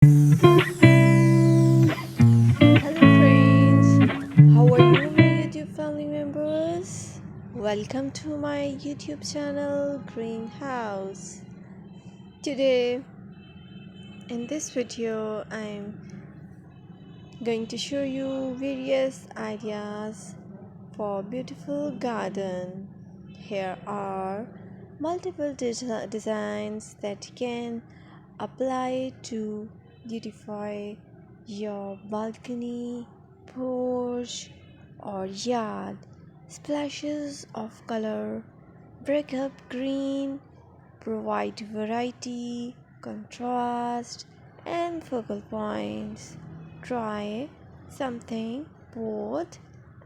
Hello friends, how are you my YouTube family members? Welcome to my YouTube channel Greenhouse. Today in this video I'm going to show you various ideas for beautiful garden. Here are multiple designs that can apply to beautify your balcony, porch, or yard. Splashes of color break up green, provide variety, contrast, and focal points. Try something both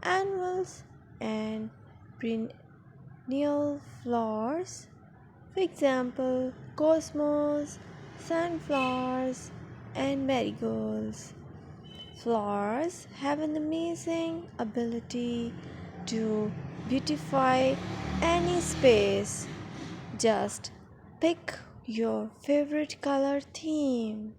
annuals and perennial flowers. For example, cosmos, sunflowers, and marigolds. Flowers have an amazing ability to beautify any space. Just pick your favorite color theme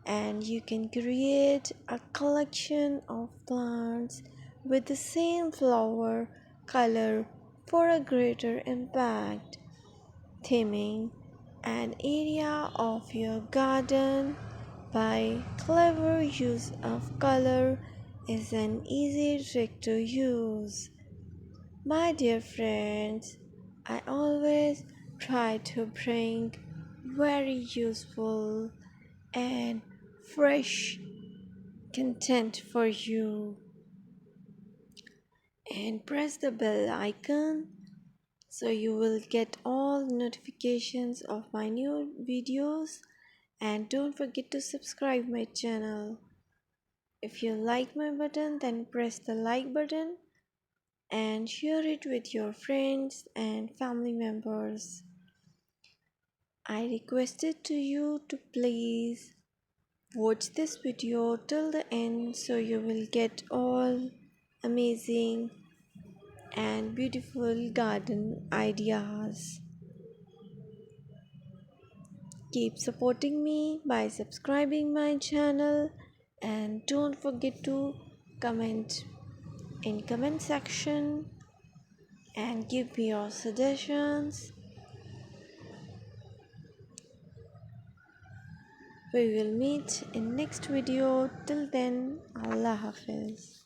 and you can create a collection of plants with the same flower color for a greater impact. Theming an area of your garden by clever use of color is an easy trick to use. My dear friends, I always try to bring very useful and fresh content for you, and press the bell icon so you will get all notifications of my new videos, and don't forget to subscribe my channel. If you like my button, then press the like button and share it with your friends and family members. I requested to you to please watch this video till the end so you will get all amazing and beautiful garden ideas. Keep supporting me by subscribing my channel, and don't forget to comment in comment section and give me your suggestions. We will meet in next video. Till then, Allah Hafiz.